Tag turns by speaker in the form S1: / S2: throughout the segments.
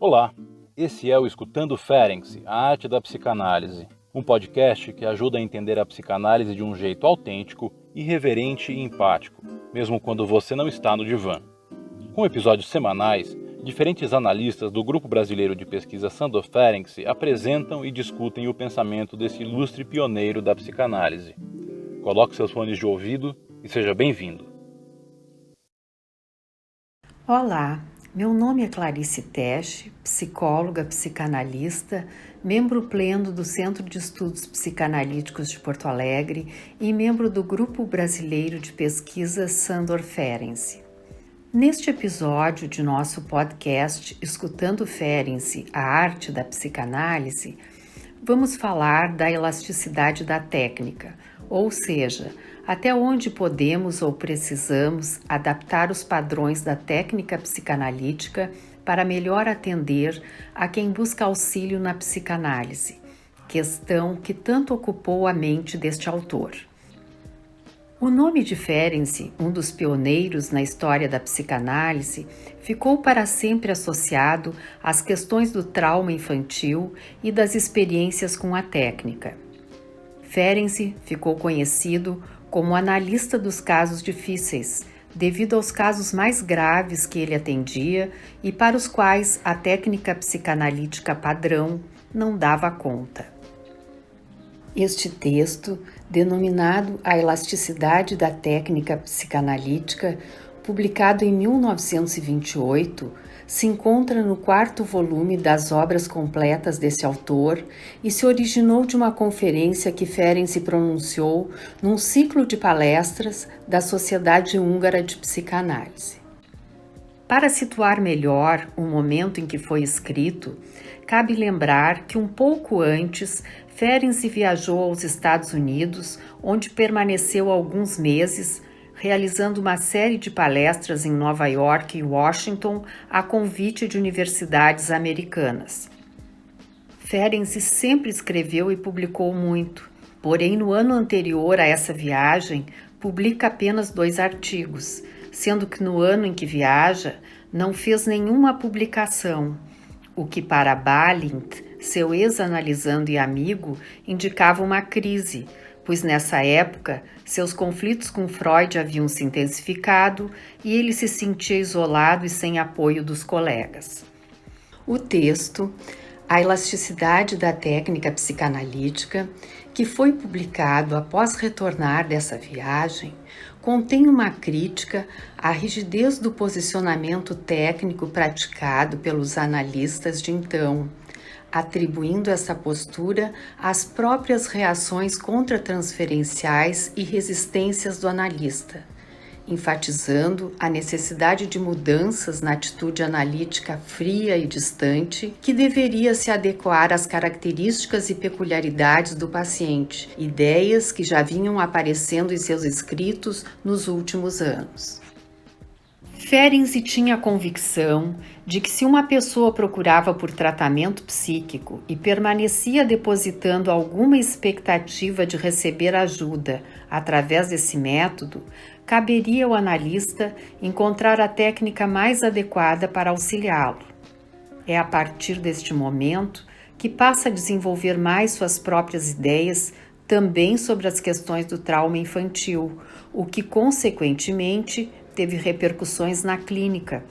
S1: Olá, esse é o Escutando Ferenczi, a arte da psicanálise, um podcast que ajuda a entender a psicanálise de um jeito autêntico, irreverente e empático, mesmo quando você não está no divã. Com episódios semanais, diferentes analistas do Grupo Brasileiro de Pesquisa Sandor Ferenczi apresentam e discutem o pensamento desse ilustre pioneiro da psicanálise. Coloque seus fones de ouvido e seja bem-vindo.
S2: Olá, meu nome é Clarice Tesch, psicóloga, psicanalista, membro pleno do Centro de Estudos Psicanalíticos de Porto Alegre e membro do Grupo Brasileiro de Pesquisa Sandor Ferenczi. Neste episódio de nosso podcast Escutando Ferenczi, a arte da psicanálise, vamos falar da elasticidade da técnica, ou seja, até onde podemos ou precisamos adaptar os padrões da técnica psicanalítica para melhor atender a quem busca auxílio na psicanálise, questão que tanto ocupou a mente deste autor. O nome de Ferenczi, um dos pioneiros na história da psicanálise, ficou para sempre associado às questões do trauma infantil e das experiências com a técnica. Ferenczi ficou conhecido como analista dos casos difíceis, devido aos casos mais graves que ele atendia e para os quais a técnica psicanalítica padrão não dava conta. Este texto, denominado A Elasticidade da Técnica Psicanalítica, publicado em 1928, se encontra no quarto volume das obras completas desse autor e se originou de uma conferência que Ferenczi pronunciou num ciclo de palestras da Sociedade Húngara de Psicanálise. Para situar melhor o momento em que foi escrito, cabe lembrar que um pouco antes, Ferenczi viajou aos Estados Unidos, onde permaneceu alguns meses, realizando uma série de palestras em Nova York e Washington a convite de universidades americanas. Ferenczi sempre escreveu e publicou muito, porém no ano anterior a essa viagem publica apenas 2 artigos, sendo que no ano em que viaja não fez nenhuma publicação, o que para Balint, seu ex-analisando e amigo, indicava uma crise, pois nessa época seus conflitos com Freud haviam se intensificado e ele se sentia isolado e sem apoio dos colegas. O texto, A Elasticidade da Técnica Psicanalítica, que foi publicado após retornar dessa viagem, contém uma crítica à rigidez do posicionamento técnico praticado pelos analistas de então, atribuindo essa postura às próprias reações contratransferenciais e resistências do analista, enfatizando a necessidade de mudanças na atitude analítica fria e distante que deveria se adequar às características e peculiaridades do paciente, ideias que já vinham aparecendo em seus escritos nos últimos anos. Ferenczi tinha a convicção de que se uma pessoa procurava por tratamento psíquico e permanecia depositando alguma expectativa de receber ajuda através desse método, caberia ao analista encontrar a técnica mais adequada para auxiliá-lo. É a partir deste momento que passa a desenvolver mais suas próprias ideias também sobre as questões do trauma infantil, o que, consequentemente, teve repercussões na clínica,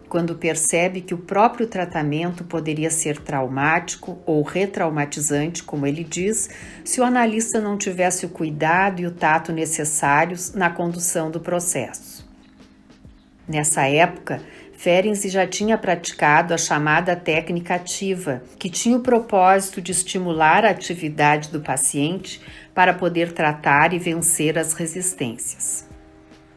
S2: quando percebe que o próprio tratamento poderia ser traumático ou retraumatizante, como ele diz, se o analista não tivesse o cuidado e o tato necessários na condução do processo. Nessa época, Ferenczi já tinha praticado a chamada técnica ativa, que tinha o propósito de estimular a atividade do paciente para poder tratar e vencer as resistências.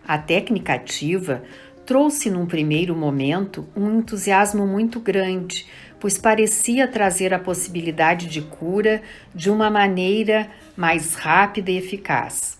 S2: A técnica ativa trouxe num primeiro momento um entusiasmo muito grande, pois parecia trazer a possibilidade de cura de uma maneira mais rápida e eficaz.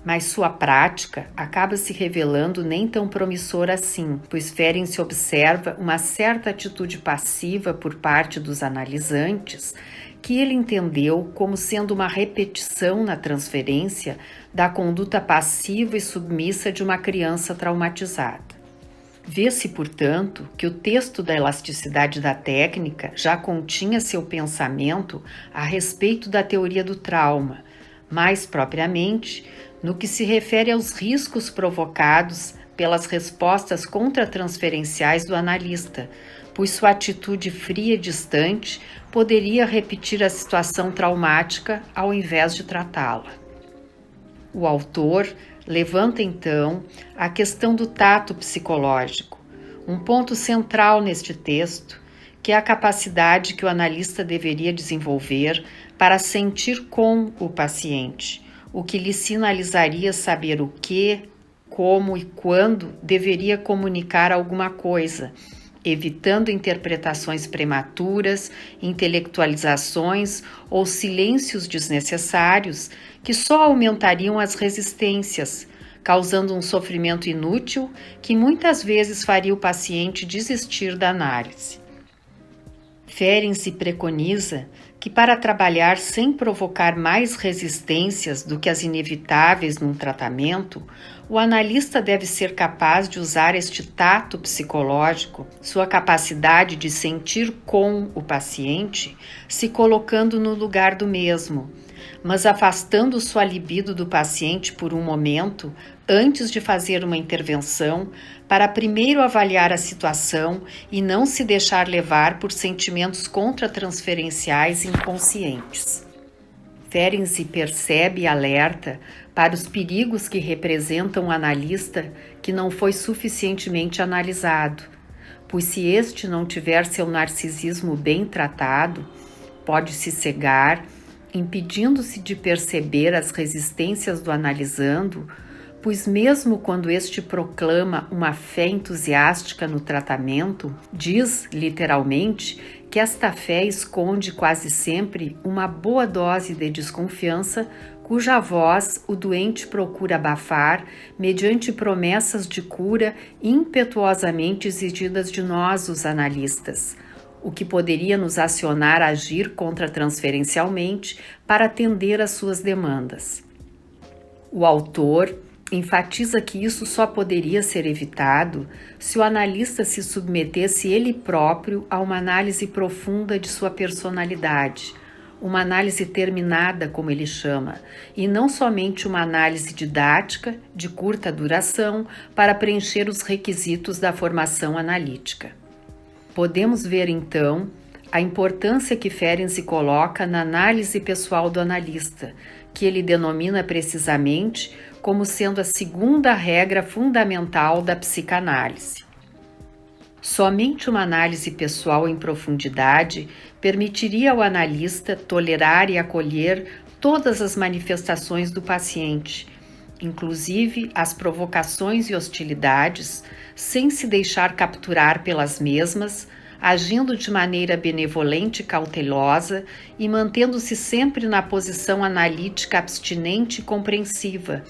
S2: Mas sua prática acaba se revelando nem tão promissora assim, pois Ferenczi observa uma certa atitude passiva por parte dos analisantes que ele entendeu como sendo uma repetição na transferência da conduta passiva e submissa de uma criança traumatizada. Vê-se, portanto, que o texto da elasticidade da técnica já continha seu pensamento a respeito da teoria do trauma, mais propriamente no que se refere aos riscos provocados pelas respostas contratransferenciais do analista, pois sua atitude fria e distante poderia repetir a situação traumática ao invés de tratá-la. O autor levanta então a questão do tato psicológico, um ponto central neste texto, que é a capacidade que o analista deveria desenvolver para sentir com o paciente, o que lhe sinalizaria saber o que, como e quando deveria comunicar alguma coisa, evitando interpretações prematuras, intelectualizações ou silêncios desnecessários que só aumentariam as resistências, causando um sofrimento inútil que muitas vezes faria o paciente desistir da análise. Ferenczi preconiza que para trabalhar sem provocar mais resistências do que as inevitáveis num tratamento, o analista deve ser capaz de usar este tato psicológico, sua capacidade de sentir com o paciente, se colocando no lugar do mesmo, mas afastando sua libido do paciente por um momento antes de fazer uma intervenção, para primeiro avaliar a situação e não se deixar levar por sentimentos contratransferenciais inconscientes. Ferenczi percebe e alerta para os perigos que representam o analista que não foi suficientemente analisado, pois se este não tiver seu narcisismo bem tratado, pode se cegar, impedindo-se de perceber as resistências do analisando, pois mesmo quando este proclama uma fé entusiástica no tratamento, diz, literalmente, que esta fé esconde quase sempre uma boa dose de desconfiança, cuja voz o doente procura abafar mediante promessas de cura impetuosamente exigidas de nós, os analistas, o que poderia nos acionar a agir contratransferencialmente para atender às suas demandas. O autor enfatiza que isso só poderia ser evitado se o analista se submetesse ele próprio a uma análise profunda de sua personalidade, uma análise terminada, como ele chama, e não somente uma análise didática de curta duração para preencher os requisitos da formação analítica. Podemos ver, então, a importância que Ferenczi coloca na análise pessoal do analista, que ele denomina precisamente como sendo a segunda regra fundamental da psicanálise. Somente uma análise pessoal em profundidade permitiria ao analista tolerar e acolher todas as manifestações do paciente, inclusive as provocações e hostilidades, sem se deixar capturar pelas mesmas, agindo de maneira benevolente e cautelosa e mantendo-se sempre na posição analítica abstinente e compreensiva,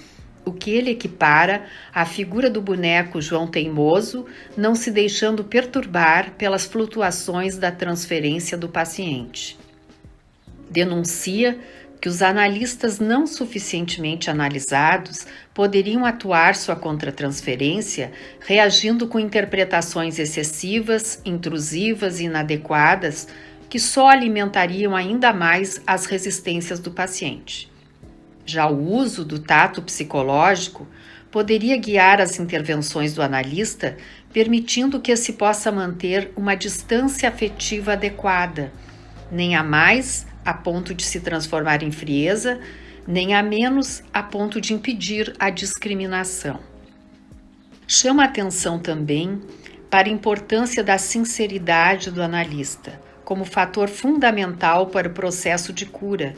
S2: o que ele equipara à figura do boneco João Teimoso, não se deixando perturbar pelas flutuações da transferência do paciente. Denuncia que os analistas não suficientemente analisados poderiam atuar sua contratransferência reagindo com interpretações excessivas, intrusivas e inadequadas que só alimentariam ainda mais as resistências do paciente. Já o uso do tato psicológico poderia guiar as intervenções do analista, permitindo que se possa manter uma distância afetiva adequada, nem a mais a ponto de se transformar em frieza, nem a menos a ponto de impedir a discriminação. Chama a atenção também para a importância da sinceridade do analista, como fator fundamental para o processo de cura,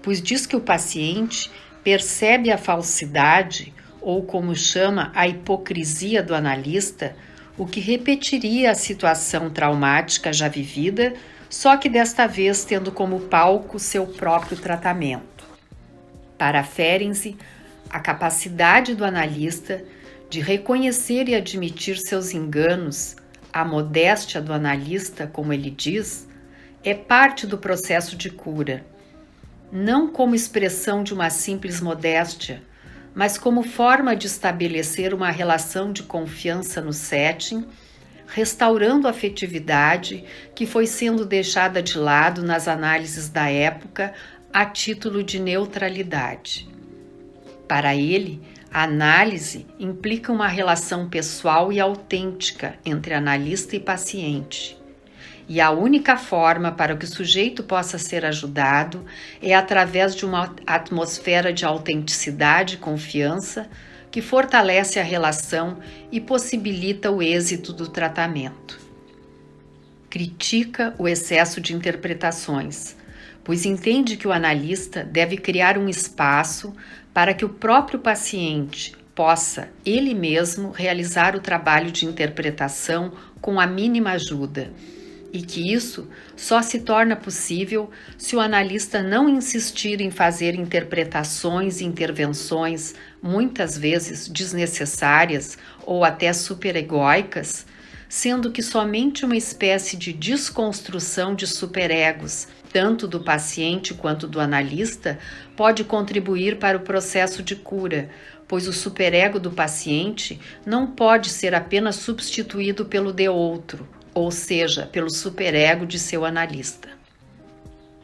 S2: pois diz que o paciente percebe a falsidade, ou como chama a hipocrisia do analista, o que repetiria a situação traumática já vivida, só que desta vez tendo como palco seu próprio tratamento. Para Ferenczi, a capacidade do analista de reconhecer e admitir seus enganos, a modéstia do analista, como ele diz, é parte do processo de cura, não como expressão de uma simples modéstia, mas como forma de estabelecer uma relação de confiança no setting, restaurando a afetividade que foi sendo deixada de lado nas análises da época a título de neutralidade. Para ele, a análise implica uma relação pessoal e autêntica entre analista e paciente. E a única forma para que o sujeito possa ser ajudado é através de uma atmosfera de autenticidade e confiança que fortalece a relação e possibilita o êxito do tratamento. Critica o excesso de interpretações, pois entende que o analista deve criar um espaço para que o próprio paciente possa, ele mesmo, realizar o trabalho de interpretação com a mínima ajuda, e que isso só se torna possível se o analista não insistir em fazer interpretações e intervenções, muitas vezes desnecessárias ou até superegóicas, sendo que somente uma espécie de desconstrução de superegos, tanto do paciente quanto do analista, pode contribuir para o processo de cura, pois o superego do paciente não pode ser apenas substituído pelo de outro, ou seja, pelo superego de seu analista.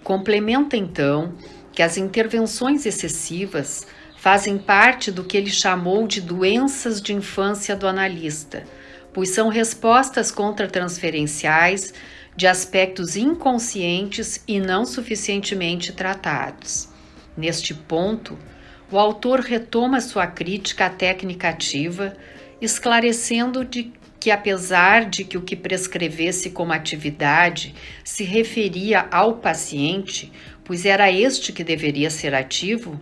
S2: Complementa então que as intervenções excessivas fazem parte do que ele chamou de doenças de infância do analista, pois são respostas contratransferenciais de aspectos inconscientes e não suficientemente tratados. Neste ponto, o autor retoma sua crítica à técnica ativa, esclarecendo que apesar de que o que prescrevesse como atividade se referia ao paciente, pois era este que deveria ser ativo,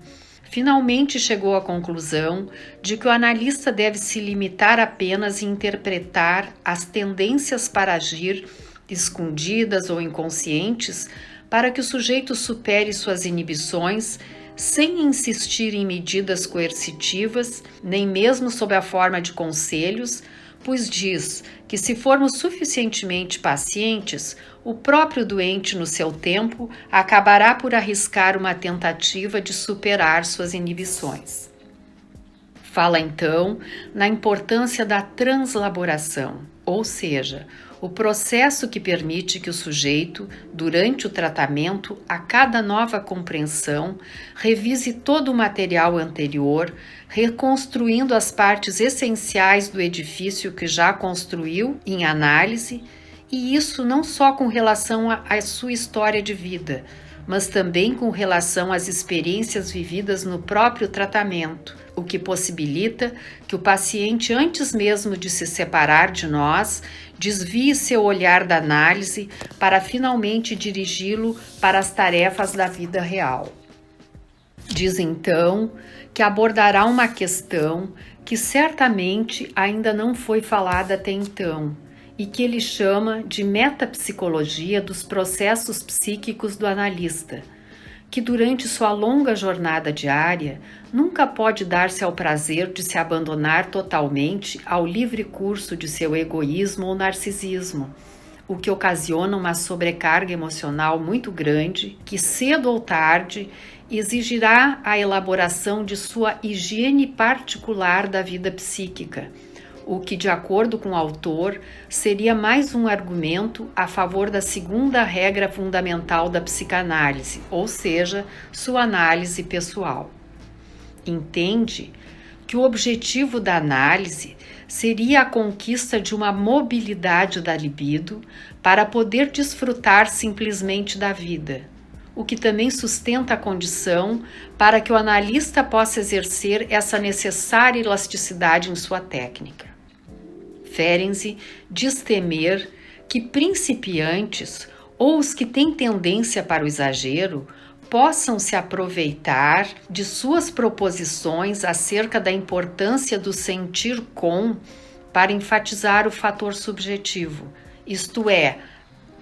S2: finalmente chegou à conclusão de que o analista deve se limitar apenas a interpretar as tendências para agir, escondidas ou inconscientes, para que o sujeito supere suas inibições, sem insistir em medidas coercitivas, nem mesmo sob a forma de conselhos, pois diz que se formos suficientemente pacientes, o próprio doente, no seu tempo, acabará por arriscar uma tentativa de superar suas inibições. Fala então na importância da translaboração, ou seja, o processo que permite que o sujeito, durante o tratamento, a cada nova compreensão, revise todo o material anterior, reconstruindo as partes essenciais do edifício que já construiu em análise, e isso não só com relação à sua história de vida, mas também com relação às experiências vividas no próprio tratamento, o que possibilita que o paciente, antes mesmo de se separar de nós, desvie seu olhar da análise para finalmente dirigi-lo para as tarefas da vida real. Diz então que abordará uma questão que certamente ainda não foi falada até então, e que ele chama de metapsicologia dos processos psíquicos do analista, que durante sua longa jornada diária nunca pode dar-se ao prazer de se abandonar totalmente ao livre curso de seu egoísmo ou narcisismo, o que ocasiona uma sobrecarga emocional muito grande que, cedo ou tarde, exigirá a elaboração de sua higiene particular da vida psíquica, o que, de acordo com o autor, seria mais um argumento a favor da segunda regra fundamental da psicanálise, ou seja, sua análise pessoal. Entende que o objetivo da análise seria a conquista de uma mobilidade da libido para poder desfrutar simplesmente da vida, o que também sustenta a condição para que o analista possa exercer essa necessária elasticidade em sua técnica. Ferenczi diz temer que principiantes ou os que têm tendência para o exagero possam se aproveitar de suas proposições acerca da importância do sentir com para enfatizar o fator subjetivo, isto é,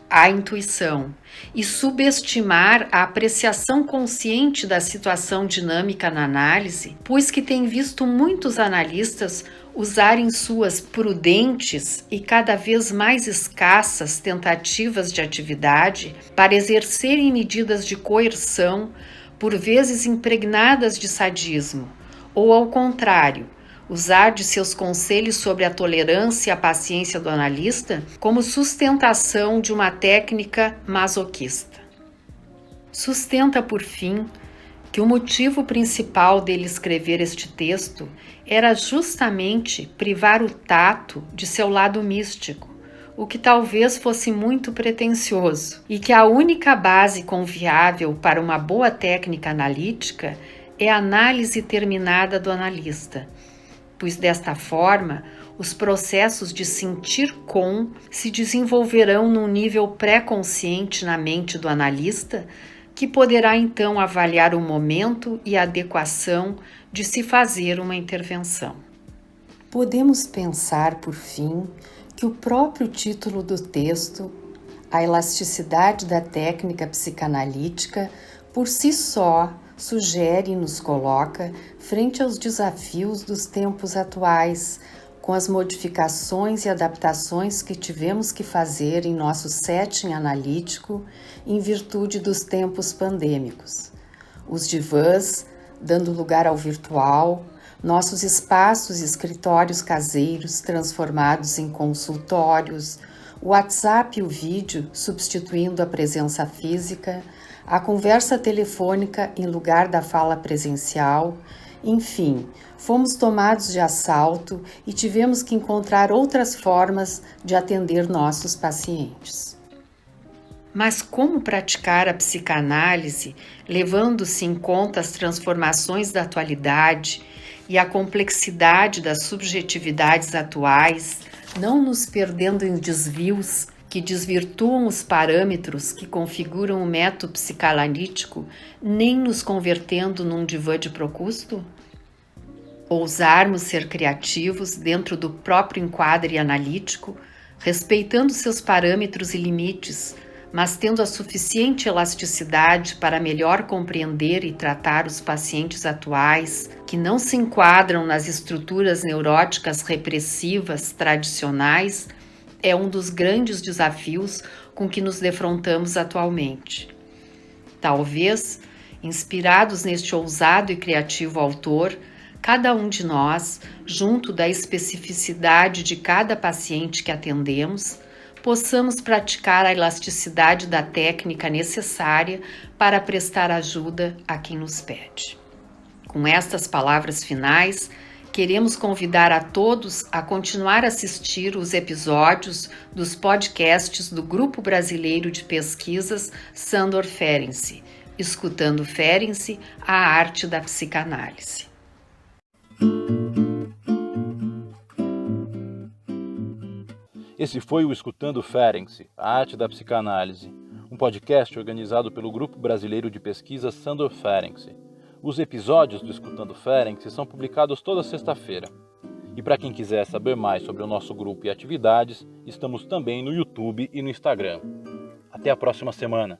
S2: a intuição, e subestimar a apreciação consciente da situação dinâmica na análise, pois que tem visto muitos analistas usarem suas prudentes e cada vez mais escassas tentativas de atividade para exercerem medidas de coerção, por vezes impregnadas de sadismo, Ou, ao contrário, usar de seus conselhos sobre a tolerância e a paciência do analista como sustentação de uma técnica masoquista. Sustenta, por fim, que o motivo principal dele escrever este texto era justamente privar o tato de seu lado místico, o que talvez fosse muito pretensioso, e que a única base confiável para uma boa técnica analítica é a análise terminada do analista, pois desta forma os processos de sentir com se desenvolverão num nível pré-consciente na mente do analista, que poderá então avaliar o momento e a adequação de se fazer uma intervenção. Podemos pensar, por fim, que o próprio título do texto, A Elasticidade da Técnica Psicanalítica, por si só sugere e nos coloca frente aos desafios dos tempos atuais, com as modificações e adaptações que tivemos que fazer em nosso setting analítico em virtude dos tempos pandêmicos. Os divãs dando lugar ao virtual, nossos espaços e escritórios caseiros transformados em consultórios, o WhatsApp e o vídeo substituindo a presença física, a conversa telefônica em lugar da fala presencial. Enfim, fomos tomados de assalto e tivemos que encontrar outras formas de atender nossos pacientes. Mas como praticar a psicanálise, levando-se em conta as transformações da atualidade e a complexidade das subjetividades atuais, não nos perdendo em desvios que desvirtuam os parâmetros que configuram o método psicanalítico, nem nos convertendo num divã de Procusto? Ousarmos ser criativos dentro do próprio enquadre analítico, respeitando seus parâmetros e limites, mas tendo a suficiente elasticidade para melhor compreender e tratar os pacientes atuais que não se enquadram nas estruturas neuróticas repressivas tradicionais, é um dos grandes desafios com que nos defrontamos atualmente. Talvez, inspirados neste ousado e criativo autor, cada um de nós, junto da especificidade de cada paciente que atendemos, possamos praticar a elasticidade da técnica necessária para prestar ajuda a quem nos pede. Com estas palavras finais, queremos convidar a todos a continuar a assistir os episódios dos podcasts do Grupo Brasileiro de Pesquisas Sándor Ferenczi, Escutando Ferenczi, a arte da psicanálise.
S1: Esse foi o Escutando Ferenczi, a arte da psicanálise, um podcast organizado pelo Grupo Brasileiro de Pesquisa Sándor Ferenczi. Os episódios do Escutando Ferenczi são publicados toda sexta-feira. E para quem quiser saber mais sobre o nosso grupo e atividades, estamos também no YouTube e no Instagram. Até a próxima semana!